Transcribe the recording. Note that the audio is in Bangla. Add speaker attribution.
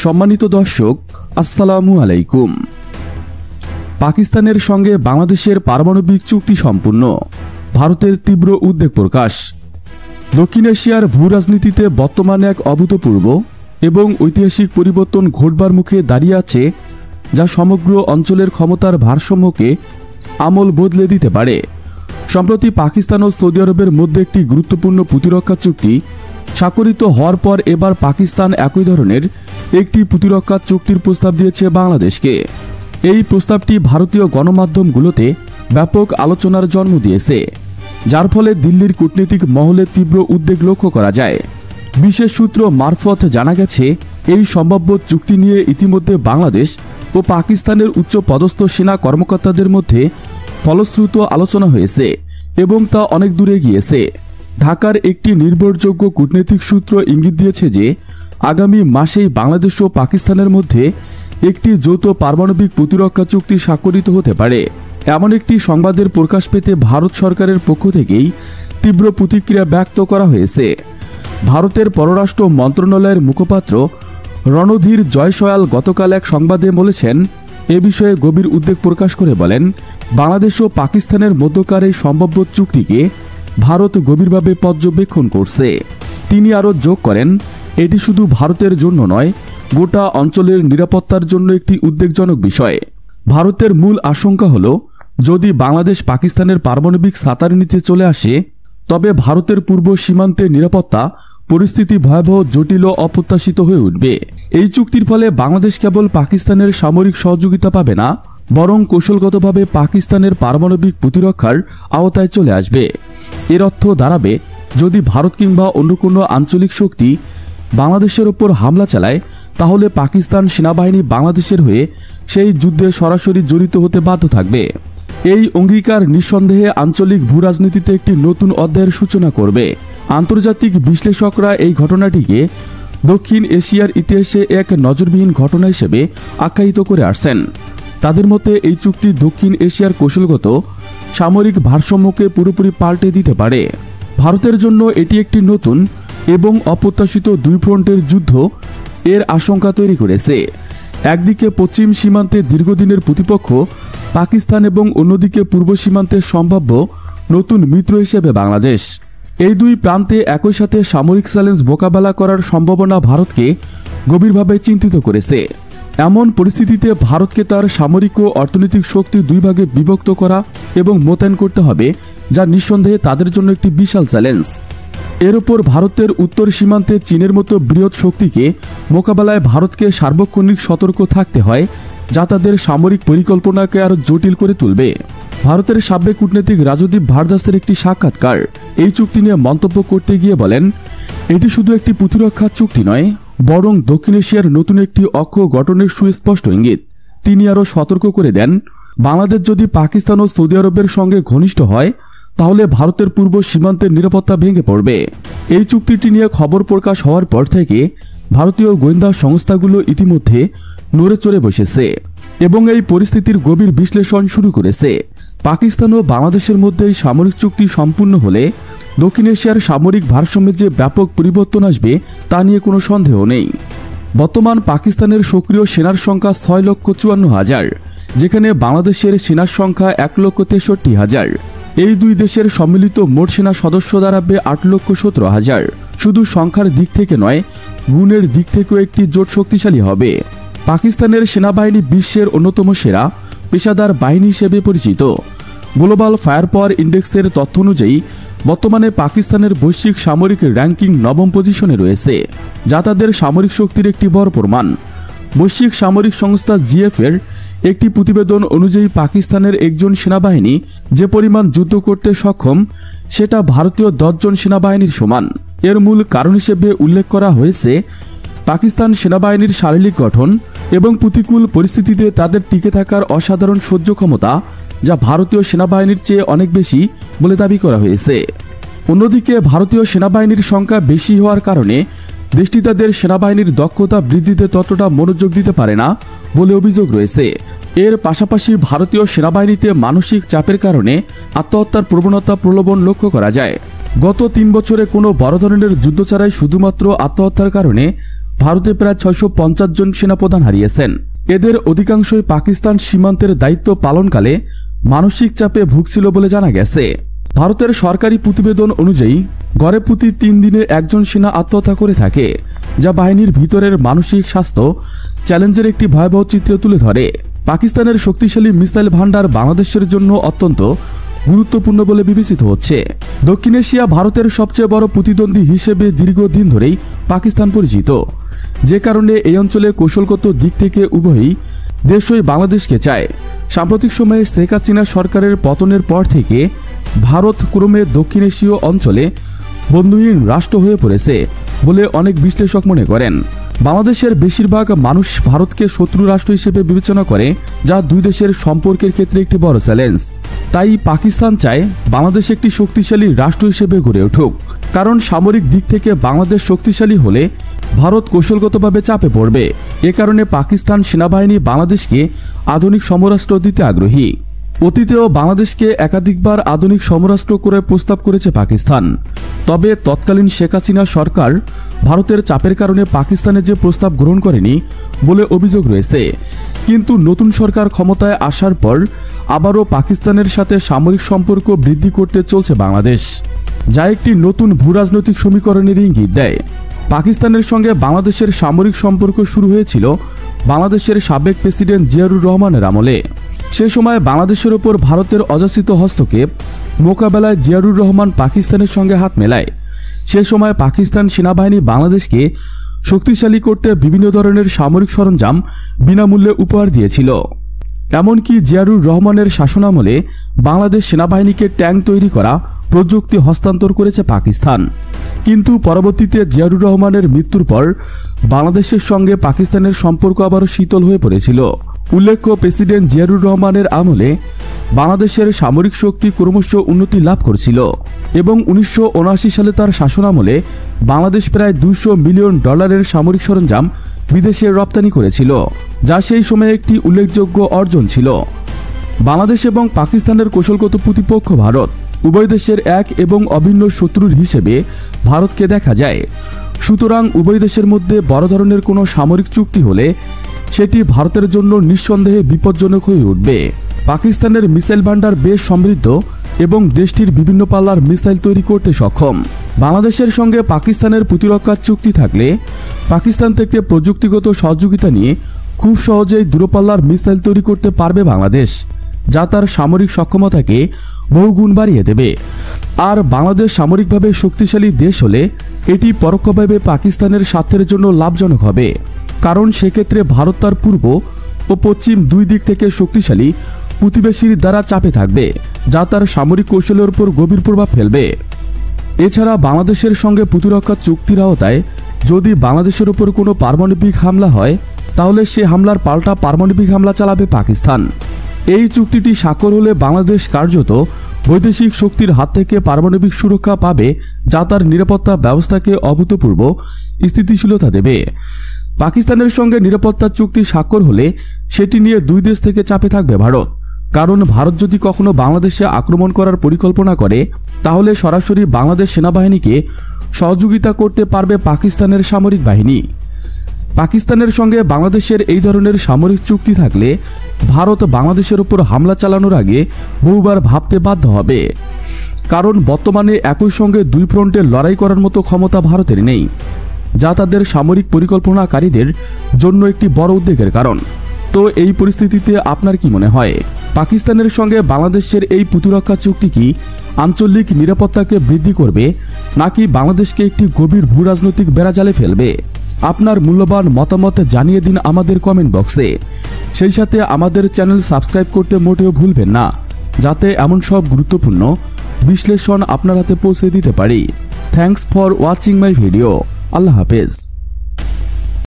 Speaker 1: সম্মানিত দর্শক, আসসালামু আলাইকুম। পাকিস্তানের সঙ্গে বাংলাদেশের পারমাণবিক চুক্তি সম্পূর্ণ, ভারতের তীব্র উদ্বেগ প্রকাশ। দক্ষিণ এশিয়ার ভূ রাজনীতিতে বর্তমানে এক অভূতপূর্ব এবং ঐতিহাসিক পরিবর্তন ঘটবার মুখে দাঁড়িয়ে আছে, যা সমগ্র অঞ্চলের ক্ষমতার ভারসাম্যকে আমল বদলে দিতে পারে। সম্প্রতি পাকিস্তান ও সৌদি আরবের মধ্যে একটি গুরুত্বপূর্ণ প্রতিরক্ষা চুক্তি স্বাক্ষরিত হওয়ার পর এবার পাকিস্তান একই ধরনের একটি প্রতিরক্ষা চুক্তির প্রস্তাব দিয়েছে বাংলাদেশকে। এই প্রস্তাবটি ভারতীয় গণমাধ্যমগুলোতে ব্যাপক আলোচনার জন্ম দিয়েছে, যার ফলে দিল্লির কূটনৈতিক মহলে তীব্র উদ্বেগ লক্ষ্য করা যায়। বিশেষ সূত্র মারফত জানা গেছে, এই সম্ভাব্য চুক্তি নিয়ে ইতিমধ্যে বাংলাদেশ ও পাকিস্তানের উচ্চ পদস্থ সেনা কর্মকর্তাদের মধ্যে ফলশ্রুত আলোচনা হয়েছে এবং তা অনেক দূরে গিয়েছে। ঢাকার একটি নির্ভরযোগ্য কূটনৈতিক সূত্র ইঙ্গিত দিয়েছে যে আগামী মাসেই বাংলাদেশ ও পাকিস্তানের মধ্যে একটি যৌথ পারমাণবিক প্রতিরক্ষা চুক্তি স্বাক্ষরিত হতে পারে। এমন একটি সংবাদের প্রকাশ পেতে ভারত সরকারের পক্ষ থেকেই তীব্র প্রতিক্রিয়া ব্যক্ত করা হয়েছে। ভারতের পররাষ্ট্র মন্ত্রণালয়ের মুখপাত্র রণধীর জয়সওয়াল গতকাল এক সংবাদে বলেছেন, এ বিষয়ে গভীর উদ্বেগ প্রকাশ করে বলেন, বাংলাদেশ ও পাকিস্তানের মধ্যকার এই সম্ভাব্য চুক্তিকে ভারত গভীরভাবে পর্যবেক্ষণ করছে। তিনি আরও যোগ করেন, এটি শুধু ভারতের জন্য নয়, গোটা অঞ্চলের নিরাপত্তার জন্য একটি উদ্বেগজনক বিষয়। ভারতের মূল আশঙ্কা হল, যদি বাংলাদেশ পাকিস্তানের পারমাণবিক ছাতার নিচে চলে আসে, তবে ভারতের পূর্ব সীমান্তে নিরাপত্তা পরিস্থিতি ভয়াবহ, জটিল ও অপ্রত্যাশিত হয়ে উঠবে। এই চুক্তির ফলে বাংলাদেশ কেবল পাকিস্তানের সামরিক সহযোগিতা পাবে না, বরং কৌশলগতভাবে পাকিস্তানের পারমাণবিক প্রতিরক্ষার আওতায় চলে আসবে। এর অর্থ দাঁড়াবে, যদি ভারত কিংবা অন্য কোনো আঞ্চলিক শক্তি বাংলাদেশের ওপর হামলা চালায়, তাহলে পাকিস্তান সেনাবাহিনী বাংলাদেশের হয়ে সেই যুদ্ধে সরাসরি জড়িত হতে বাধ্য থাকবে। এই অঙ্গীকার নিঃসন্দেহে আঞ্চলিক ভূ রাজনীতিতে একটি নতুন অধ্যায়ের সূচনা করবে। আন্তর্জাতিক বিশ্লেষকরা এই ঘটনাটিকে দক্ষিণ এশিয়ার ইতিহাসে এক নজিরবিহীন ঘটনা হিসেবে আখ্যায়িত করে আসছেন। তাদের মতে এই চুক্তি দক্ষিণ এশিয়ার কৌশলগত সামরিক ভারসাম্যকে পুরোপুরি পাল্টে দিতে পারে। ভারতের জন্য এটি একটি নতুন এবং অপ্রত্যাশিত দুই ফ্রন্টের যুদ্ধ এর আশঙ্কা তৈরি করেছে। একদিকে পশ্চিম সীমান্তে দীর্ঘদিনের প্রতিপক্ষ পাকিস্তান এবং অন্যদিকে পূর্ব সীমান্তে সম্ভাব্য নতুন মিত্র হিসেবে বাংলাদেশ। এই দুই প্রান্তে একই সাথে সামরিক চ্যালেঞ্জ মোকাবেলা করার সম্ভাবনা ভারতকে গভীরভাবে চিন্তিত করেছে। এমন পরিস্থিতিতে ভারতকে তার সামরিক ও অর্থনৈতিক শক্তি দুই ভাগে বিভক্ত করা এবং মোতায়েন করতে হবে, যা নিঃসন্দেহে তাদের জন্য একটি বিশাল চ্যালেঞ্জ। এর ওপর ভারতের উত্তর সীমান্তে চীনের মতো বৃহৎ শক্তিকে মোকাবেলায় ভারতকে সার্বক্ষণিক সতর্ক থাকতে হয়, যা তাদের সামরিক পরিকল্পনাকে আরও জটিল করে তুলবে। ভারতের সাবেক কূটনীতিক রাজদীপ ভারদাসের একটি সাক্ষাৎকার এই চুক্তি নিয়ে মন্তব্য করতে গিয়ে বলেন, এটি শুধু একটি প্রতিরক্ষা চুক্তি নয়, বরং দক্ষিণ এশিয়ার নতুন একটি অক্ষ গঠনের সুস্পষ্ট ইঙ্গিত। তিনি আরও সতর্ক করে দেন, বাংলাদেশ যদি পাকিস্তান ও সৌদি আরবের সঙ্গে ঘনিষ্ঠ হয়, তাহলে ভারতের পূর্ব সীমান্তের নিরাপত্তা ভেঙে পড়বে। এই চুক্তিটি নিয়ে খবর প্রকাশ হওয়ার পর থেকে ভারতীয় গোয়েন্দা সংস্থাগুলো ইতিমধ্যে নড়ে চড়ে বসেছে এবং এই পরিস্থিতির গভীর বিশ্লেষণ শুরু করেছে। পাকিস্তান ও বাংলাদেশের মধ্যে এই সামরিক চুক্তি সম্পূর্ণ হলে দক্ষিণ এশিয়ার সামরিক ভারসাম্যে যে ব্যাপক পরিবর্তন আসবে, তা নিয়ে কোনো সন্দেহ নেই। বর্তমান পাকিস্তানের সক্রিয় সেনার সংখ্যা 6,54,000, যেখানে বাংলাদেশের সেনার সংখ্যা 1,63,000। এই দুই দেশের সম্মিলিত মোট সেনা সদস্য দাঁড়াবে 8,17,000। শুধু সংখ্যার দিক থেকে নয়, গুণের দিক থেকেও একটি জোট শক্তিশালী হবে। পাকিস্তানের সেনাবাহিনী বিশ্বের অন্যতম সেরা পেশাদার বাহিনী হিসেবে পরিচিত। গ্লোবাল ফায়ার পাওয়ার ইন্ডেক্সের তথ্য অনুযায়ী বর্তমানে পাকিস্তানের বৈশ্বিক সামরিক র্যাঙ্কিং 9ম পজিশনে রয়েছে, যা তাদের সামরিক শক্তির একটি বড় প্রমাণ। বৈশ্বিক সামরিক সংস্থা জিএফ-এর একটি প্রতিবেদন অনুযায়ী পাকিস্তানের একজন সেনাবাহিনী যে পরিমাণ যুদ্ধ করতে সক্ষম, সেটা ভারতীয় 10 জন সেনাবাহিনীর সমান। এর মূল কারণ হিসেবে উল্লেখ করা হয়েছে পাকিস্তান সেনাবাহিনীর শারীরিক গঠন এবং প্রতিকূল পরিস্থিতিতে তাদের টিকে থাকার অসাধারণ সহ্য ক্ষমতা, যা ভারতীয় সেনাবাহিনীর চেয়ে অনেক বেশি বলে দাবি করা হয়েছে। অন্যদিকে ভারতীয় সেনাবাহিনীর সংখ্যা বেশি হওয়ার কারণে দেশটি তাদের সেনাবাহিনীর দক্ষতা বৃদ্ধিতে ততটা মনোযোগ দিতে পারে না বলে অভিযোগ রয়েছে। এর পাশাপাশি ভারতীয় সেনাবাহিনীতে মানসিক চাপের কারণে আত্মহত্যার প্রবণতা প্রলোভন লক্ষ্য করা যায়। গত 3 বছরে কোনো বড় ধরনের যুদ্ধ ছাড়াই শুধুমাত্র আত্মহত্যার কারণে ভারতে প্রায় 650 জন সেনাপ্রধান হারিয়েছেন। এদের অধিকাংশই পাকিস্তান সীমান্তের দায়িত্ব পালনকালে মানসিক চাপে ভুগছিল বলে জানা গেছে। ভারতের সরকারি প্রতিবেদন অনুযায়ী গড়ে প্রতি 3 দিনে একজন সেনা আত্মহত্যা করে থাকে, যা বাহিনীর ভিতরের মানসিক স্বাস্থ্য চ্যালেঞ্জের একটি ভয়াবহ চিত্র তুলে ধরে। পাকিস্তানের শক্তিশালী মিসাইল ভান্ডার বাংলাদেশের জন্য অত্যন্ত গুরুত্বপূর্ণ বলে বিবেচিত হচ্ছে। দক্ষিণ এশিয়া ভারতের সবচেয়ে বড় প্রতিদ্বন্দ্বী হিসেবে দীর্ঘদিন ধরেই পাকিস্তান পরিচিত, যে কারণে এই অঞ্চলে কৌশলগত দিক থেকে উভয়ই দেশই বাংলাদেশকে চায়। সাম্প্রতিক সময়ে শেখ হাসিনা সরকারের পতনের পর থেকে ভারত ক্রমে দক্ষিণ এশীয় অঞ্চলে বন্ধুহীন রাষ্ট্র হয়ে পড়েছে বলে অনেক বিশ্লেষক মনে করেন। বাংলাদেশের বেশিরভাগ মানুষ ভারতকে শত্রু রাষ্ট্র হিসেবে বিবেচনা করে, যা দুই দেশের সম্পর্কের ক্ষেত্রে একটি বড় চ্যালেঞ্জ। তাই পাকিস্তান চায় বাংলাদেশ একটি শক্তিশালী রাষ্ট্র হিসেবে গড়ে উঠুক, কারণ সামরিক দিক থেকে বাংলাদেশ শক্তিশালী হলে ভারত কৌশলগতভাবে চাপে পড়বে। এ কারণে পাকিস্তান সেনাবাহিনী বাংলাদেশকে আধুনিক সমরাস্ত্র দিতে আগ্রহী। অতীতেও বাংলাদেশকে একাধিকবার আধুনিক সমরাস্ত্র করে প্রস্তাব করেছে পাকিস্তান। তবে তৎকালীন শেখ হাসিনা সরকার ভারতের চাপের কারণে পাকিস্তানের যে প্রস্তাব গ্রহণ করেনি বলে অভিযোগ রয়েছে। কিন্তু নতুন সরকার ক্ষমতায় আসার পর আবারও পাকিস্তানের সাথে সামরিক সম্পর্ক বৃদ্ধি করতে চলছে বাংলাদেশ, যা একটি নতুন ভূরাজনৈতিক সমীকরণের ইঙ্গিত দেয়। পাকিস্তানের সঙ্গে বাংলাদেশের সামরিক সম্পর্ক শুরু হয়েছিল বাংলাদেশের সাবেক প্রেসিডেন্ট জিয়াউর রহমানের আমলে। সে সময় বাংলাদেশের ওপর ভারতের অযাচিত হস্তক্ষেপ মোকাবেলায় জিয়াউর রহমান পাকিস্তানের সঙ্গে হাত মেলায়। সে সময় পাকিস্তান সেনাবাহিনী বাংলাদেশকে শক্তিশালী করতে বিভিন্ন ধরনের সামরিক সরঞ্জাম বিনামূল্যে উপহার দিয়েছিল। এমনকি জিয়াউর রহমানের শাসনামলে বাংলাদেশ সেনাবাহিনীকে ট্যাঙ্ক তৈরি করা প্রযুক্তি হস্তান্তর করেছে পাকিস্তান। কিন্তু পরবর্তীতে জিয়াউর রহমানের মৃত্যুর পর বাংলাদেশের সঙ্গে পাকিস্তানের সম্পর্ক আবারও শীতল হয়ে পড়েছিল। উল্লেখ্য, প্রেসিডেন্ট জিয়াউর রহমানের আমলে বাংলাদেশের সামরিক শক্তি ক্রমশ উন্নতি লাভ করছিল এবং 1979 সালে তার শাসনামলে বাংলাদেশ প্রায় $200 মিলিয়ন সামরিক সরঞ্জাম বিদেশে রপ্তানি করেছিল, যা সেই সময়ে একটি উল্লেখযোগ্য অর্জন ছিল। বাংলাদেশ এবং পাকিস্তানের কৌশলগত প্রতিপক্ষ ভারত, উভয় দেশের এক এবং অভিন্ন শত্রুর হিসেবে ভারতকে দেখা যায়। সুতরাং উভয় দেশের মধ্যে বড় ধরনের কোনো সামরিক চুক্তি হলে সেটি ভারতের জন্য নিঃসন্দেহে বিপজ্জনক হয়ে উঠবে। পাকিস্তানের মিসাইল ভান্ডার বেশ সমৃদ্ধ এবং দেশটির বিভিন্ন পাল্লার মিসাইল তৈরি করতে সক্ষম। বাংলাদেশের সঙ্গে পাকিস্তানের প্রতিরক্ষা চুক্তি থাকলে পাকিস্তান থেকে প্রযুক্তিগত সহযোগিতা নিয়ে খুব সহজেই দূরপাল্লার মিসাইল তৈরি করতে পারবে বাংলাদেশ, যা তার সামরিক সক্ষমতাকে বহুগুণ বাড়িয়ে দেবে। আর বাংলাদেশ সামরিকভাবে শক্তিশালী দেশ হলে এটি পরোক্ষভাবে পাকিস্তানের স্বার্থের জন্য লাভজনক হবে, কারণ সেক্ষেত্রে ভারত তার পূর্ব ও পশ্চিম দুই দিক থেকে শক্তিশালী প্রতিবেশীর দ্বারা চাপে থাকবে, যা তার সামরিক কৌশলের উপর গভীর প্রভাব ফেলবে। এছাড়া বাংলাদেশের সঙ্গে প্রতিরক্ষা চুক্তির আওতায় যদি বাংলাদেশের উপর কোনো পারমাণবিক হামলা হয়, তাহলে সে হামলার পাল্টা পারমাণবিক হামলা চালাবে পাকিস্তান। এই চুক্তিটি স্বাক্ষর হলে বাংলাদেশ কার্যত বৈদেশিক শক্তির হাত থেকে পারমাণবিক সুরক্ষা পাবে, যা তার নিরাপত্তা ব্যবস্থাকে অভূতপূর্ব স্থিতিশীলতা দেবে। পাকিস্তানের সঙ্গে নিরাপত্তা চুক্তি স্বাক্ষর হলে সেটি নিয়ে দুই দেশ থেকে চাপে থাকবে ভারত, কারণ ভারত যদি কখনো বাংলাদেশে আক্রমণ করার পরিকল্পনা করে, তাহলে সরাসরি বাংলাদেশ সেনাবাহিনীকে সহযোগিতা করতে পারবে পাকিস্তানের সামরিক বাহিনী। পাকিস্তানের সঙ্গে বাংলাদেশের এই ধরনের সামরিক চুক্তি থাকলে ভারত বাংলাদেশের উপর হামলা চালানোর আগে বহুবার ভাবতে বাধ্য হবে, কারণ বর্তমানে একই সঙ্গে দুই ফ্রন্টে লড়াই করার মতো ক্ষমতা ভারতের নেই, যা তাদের সামরিক পরিকল্পনাকারীদের জন্য একটি বড় উদ্বেগের কারণ। তো এই পরিস্থিতিতে আপনার কি মনে হয়, পাকিস্তানের সঙ্গে বাংলাদেশের এই প্রতিরক্ষা চুক্তি কি আঞ্চলিক নিরাপত্তাকে বৃদ্ধি করবে, নাকি বাংলাদেশকে একটি গভীর ভূরাজনৈতিক বেড়াজালে ফেলবে? আপনার মূল্যবান মতামত জানিয়ে দিন আমাদের কমেন্ট বক্সে। সেই সাথে আমাদের চ্যানেল সাবস্ক্রাইব করতে মোটেও ভুলবেন না, যাতে এমন সব গুরুত্বপূর্ণ বিশ্লেষণ আপনার হাতে পৌঁছে দিতে পারি। Thanks for watching my video. আল্লাহ হাফেজ।